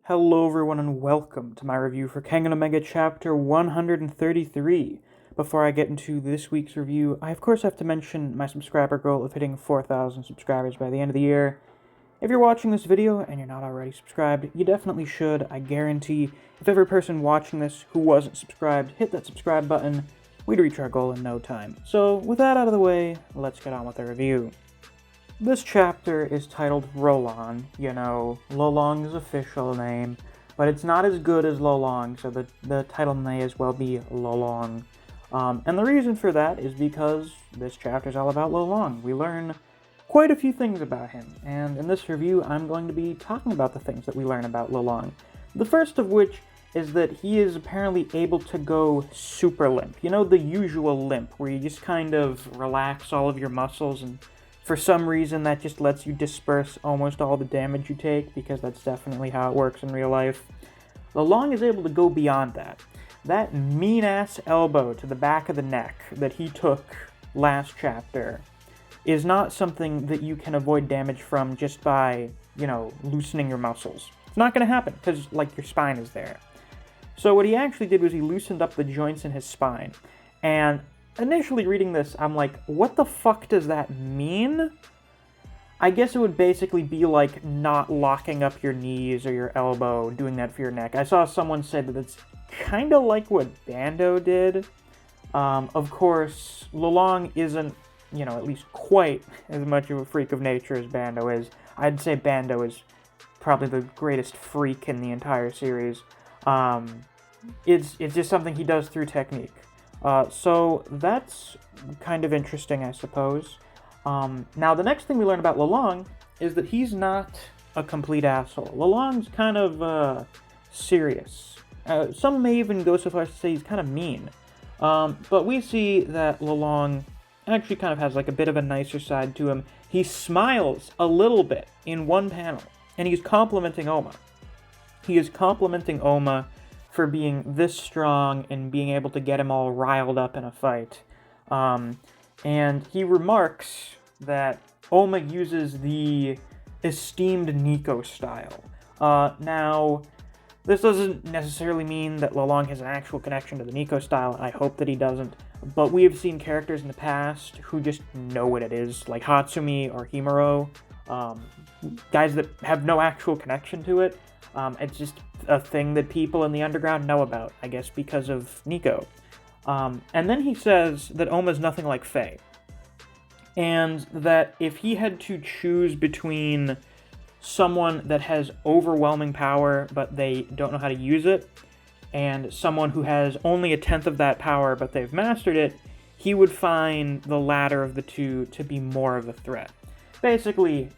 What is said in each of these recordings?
Hello everyone and welcome to my review for Kengan Omega Chapter 133. Before I get into this week's review, I of course have to mention my subscriber goal of hitting 4,000 subscribers by the end of the year. If you're watching this video and you're not already subscribed, you definitely should. I guarantee if every person watching this who wasn't subscribed hit that subscribe button, we'd reach our goal in no time. So with that out of the way, let's get on with the review. This chapter is titled Lolong, Lolong's official name, but it's not as good as Lolong, so the title may as well be Lolong. And the reason for that is because this chapter is all about Lolong. We learn quite a few things about him, and in this review I'm going to be talking about the things that we learn about Lolong. The first of which is that he is apparently able to go super limp. You know, the usual limp, where you just kind of relax all of your muscles and for some reason, that just lets you disperse almost all the damage you take, because that's definitely how it works in real life. Lolong is able to go beyond that. That mean-ass elbow to the back of the neck that he took last chapter is not something that you can avoid damage from just by, loosening your muscles. It's not going to happen, because, your spine is there. So what he actually did was he loosened up the joints in his spine, and initially reading this, I'm like, what the fuck does that mean? I guess it would basically be like not locking up your knees or your elbow, doing that for your neck. I saw someone say that it's kind of like what Bando did. Of course, Lolong isn't, at least quite as much of a freak of nature as Bando is. I'd say Bando is probably the greatest freak in the entire series. It's just something he does through technique. So that's kind of interesting, I suppose. Now, the next thing we learn about Lolong is that he's not a complete asshole. Lolong's kind of serious. Some may even go so far as to say he's kind of mean. But we see that Lolong actually kind of has a bit of a nicer side to him. He smiles a little bit in one panel, and he's complimenting Oma. He is complimenting Oma for being this strong and being able to get him all riled up in a fight. And he remarks that Oma uses the esteemed Nico style. Now, this doesn't necessarily mean that Lolong has an actual connection to the Nico style. I hope that he doesn't. But we have seen characters in the past who just know what it is, like Hatsumi or Himuro. Guys that have no actual connection to it. It's just a thing that people in the underground know about, I guess, because of Nico. And then he says that Oma's nothing like Faye. And that if he had to choose between someone that has overwhelming power, but they don't know how to use it, and someone who has only a tenth of that power, but they've mastered it, he would find the latter of the two to be more of a threat. Basically,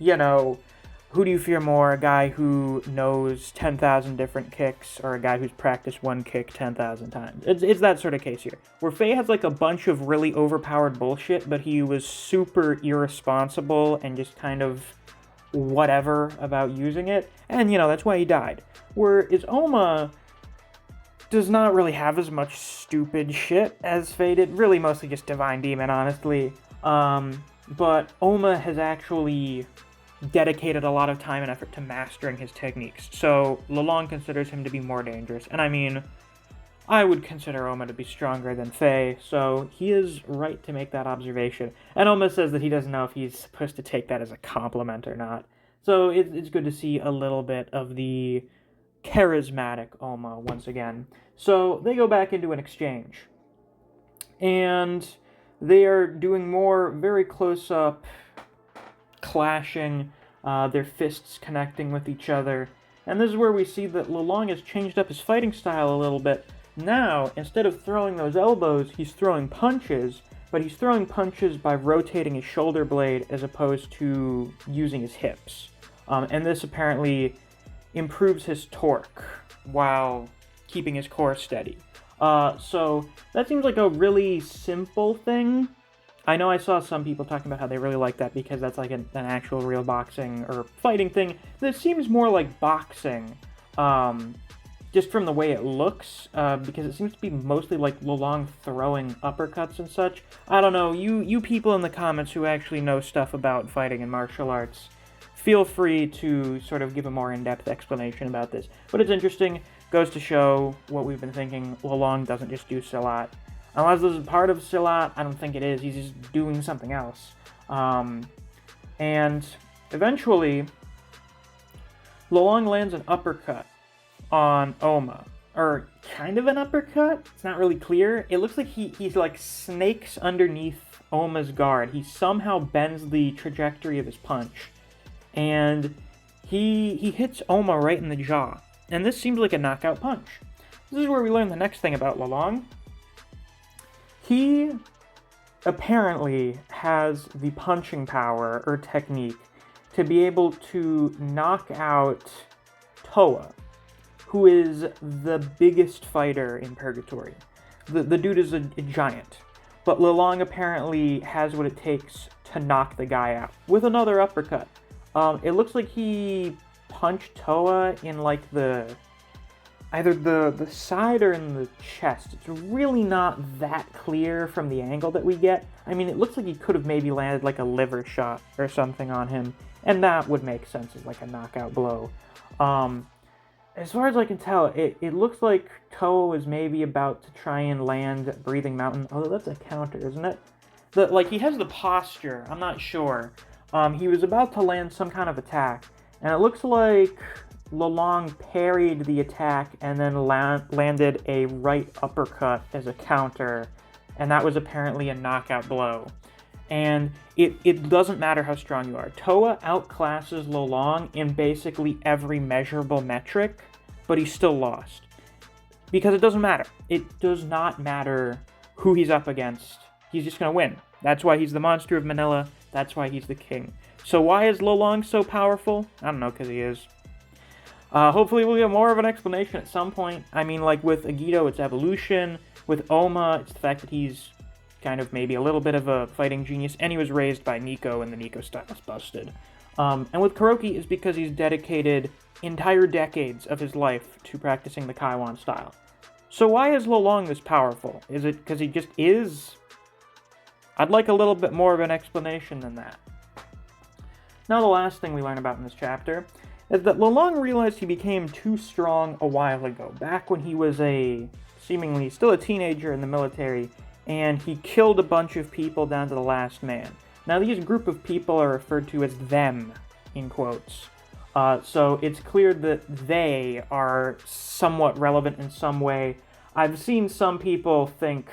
who do you fear more, a guy who knows 10,000 different kicks, or a guy who's practiced one kick 10,000 times? It's that sort of case here, where Faye has a bunch of really overpowered bullshit, but he was super irresponsible and just kind of whatever about using it, and that's why he died. Whereas Oma does not really have as much stupid shit as Faye did, really mostly just Divine Demon, honestly. But Oma has actually dedicated a lot of time and effort to mastering his techniques, so Lolong considers him to be more dangerous. And I mean, I would consider Oma to be stronger than Faye, so he is right to make that observation. And Oma says that he doesn't know if he's supposed to take that as a compliment or not. So it's good to see a little bit of the charismatic Oma once again. So they go back into an exchange, and they are doing more very close-up clashing, their fists connecting with each other. And this is where we see that Lolong has changed up his fighting style a little bit. Now, instead of throwing those elbows, he's throwing punches, but he's throwing punches by rotating his shoulder blade as opposed to using his hips. And this apparently improves his torque while keeping his core steady. So that seems like a really simple thing. I know I saw some people talking about how they really like that because that's an actual real boxing or fighting thing. This seems more like boxing, just from the way it looks, because it seems to be mostly like Lolong throwing uppercuts and such. I don't know, you people in the comments who actually know stuff about fighting and martial arts, feel free to sort of give a more in-depth explanation about this. But it's interesting, goes to show what we've been thinking. Lolong doesn't just do Silat. Unless this is part of Silat, I don't think it is. He's just doing something else. And eventually, Lolong lands an uppercut on Oma. Or kind of an uppercut? It's not really clear. It looks like he's like snakes underneath Oma's guard. He somehow bends the trajectory of his punch. And he hits Oma right in the jaw. And this seems like a knockout punch. This is where we learn the next thing about Lolong. He apparently has the punching power or technique to be able to knock out Toa, who is the biggest fighter in Purgatory. The dude is a giant. But Lolong apparently has what it takes to knock the guy out with another uppercut. It looks like he punched Toa in like either the side or in the chest. It's really not that clear from the angle that we get. I mean, it looks like he could have maybe landed like a liver shot or something on him, and that would make sense as like a knockout blow. As far as I can tell, it looks like Toa was maybe about to try and land Breathing Mountain. Although that's a counter, isn't it? He has the posture. I'm not sure. He was about to land some kind of attack, and it looks like Lolong parried the attack and then landed a right uppercut as a counter, and that was apparently a knockout blow. And it doesn't matter how strong you are. Toa outclasses Lolong in basically every measurable metric, but he still lost. Because it doesn't matter. It does not matter who he's up against. He's just going to win. That's why he's the monster of Manila. That's why he's the king. So why is Lolong so powerful? I don't know, because he is. Hopefully we'll get more of an explanation at some point. I mean, like with Agito, it's evolution. With Oma, it's the fact that he's kind of maybe a little bit of a fighting genius, and he was raised by Nico, and the Nico style is busted. And with Kuroki, it's because he's dedicated entire decades of his life to practicing the Kaiwan style. So why is Lolong this powerful? Is it because he just is? I'd like a little bit more of an explanation than that. Now the last thing we learn about in this chapter is that Lolong realized he became too strong a while ago, back when he was seemingly still a teenager in the military, and he killed a bunch of people down to the last man. Now these group of people are referred to as them, in quotes. So it's clear that they are somewhat relevant in some way. I've seen some people think,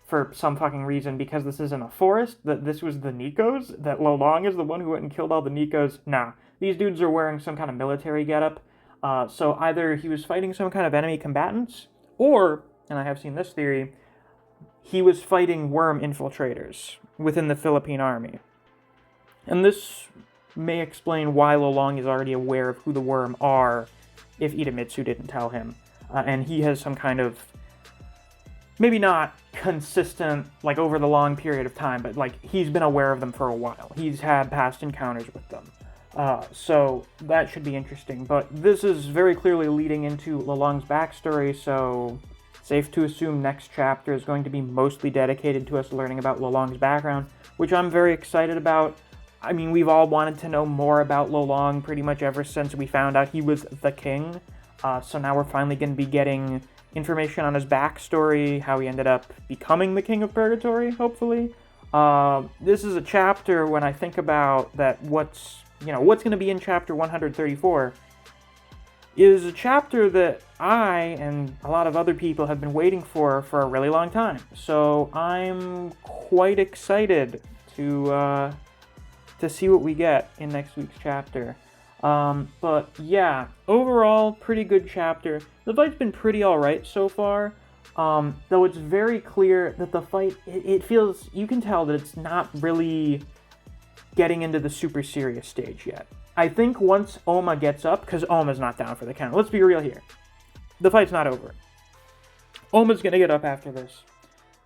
for some fucking reason, because this isn't a forest, that this was the Nikos, that Lolong is the one who went and killed all the Nikos. Nah, these dudes are wearing some kind of military getup. So either he was fighting some kind of enemy combatants, or, and I have seen this theory, he was fighting worm infiltrators within the Philippine army. And this may explain why Lolong is already aware of who the worm are, if Idemitsu didn't tell him. And he has some kind of, maybe not consistent, like over the long period of time, but like he's been aware of them for a while. He's had past encounters with them. So that should be interesting. But this is very clearly leading into Lolong's backstory, so safe to assume next chapter is going to be mostly dedicated to us learning about Lolong's background, which I'm very excited about. I mean, we've all wanted to know more about Lolong pretty much ever since we found out he was the king. So now we're finally going to be getting information on his backstory, how he ended up becoming the king of Purgatory, hopefully. This is a chapter, when I think about that, what's going to be in chapter 134, is a chapter that I and a lot of other people have been waiting for a really long time. So I'm quite excited to see what we get in next week's chapter. But yeah, overall, pretty good chapter. The fight's been pretty alright so far, though it's very clear that the fight, it feels, you can tell that it's not really getting into the super serious stage yet. I think once Oma gets up, because Oma's not down for the count, let's be real here, the fight's not over. Oma's gonna get up after this,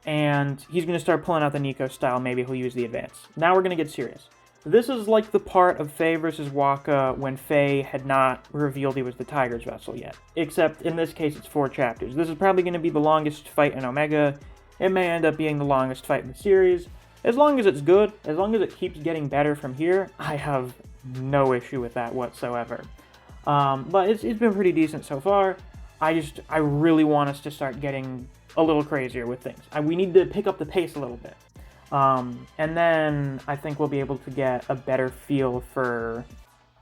and he's gonna start pulling out the Nico style, maybe he'll use the advance. Now we're gonna get serious. This is like the part of Faye versus Waka when Faye had not revealed he was the Tiger's vessel yet. Except, in this case, it's 4 chapters. This is probably going to be the longest fight in Omega. It may end up being the longest fight in the series. As long as it's good, as long as it keeps getting better from here, I have no issue with that whatsoever. But it's been pretty decent so far. I really want us to start getting a little crazier with things. We need to pick up the pace a little bit. And then I think we'll be able to get a better feel for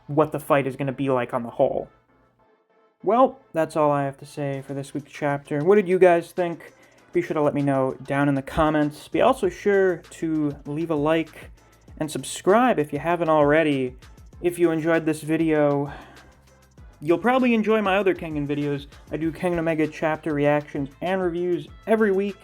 what the fight is going to be like on the whole. Well, that's all I have to say for this week's chapter. What did you guys think? Be sure to let me know down in the comments. Be also sure to leave a like and subscribe if you haven't already. If you enjoyed this video, you'll probably enjoy my other Kengan videos. I do Kengan Omega chapter reactions and reviews every week.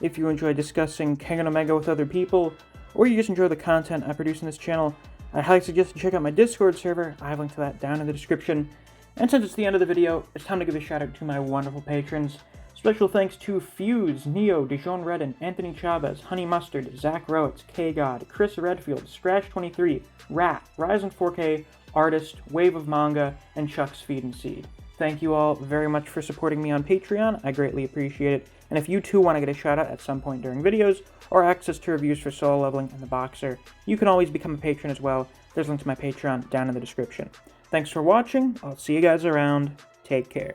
If you enjoy discussing Kengan Omega with other people, or you just enjoy the content I produce on this channel, I highly suggest you check out my Discord server. I have a link to that down in the description. And since it's the end of the video, it's time to give a shout out to my wonderful patrons. Special thanks to Fuse, Neo, Dijon Redden, Anthony Chavez, Honey Mustard, Zach Rowitz, K-God, Chris Redfield, Scratch23, Rat, Ryzen 4K, Artist, Wave of Manga, and Chuck's Feed and Seed. Thank you all very much for supporting me on Patreon. I greatly appreciate it. And if you too want to get a shout out at some point during videos, or access to reviews for Solo Leveling and the Boxer, you can always become a patron as well. There's a link to my Patreon down in the description. Thanks for watching. I'll see you guys around. Take care.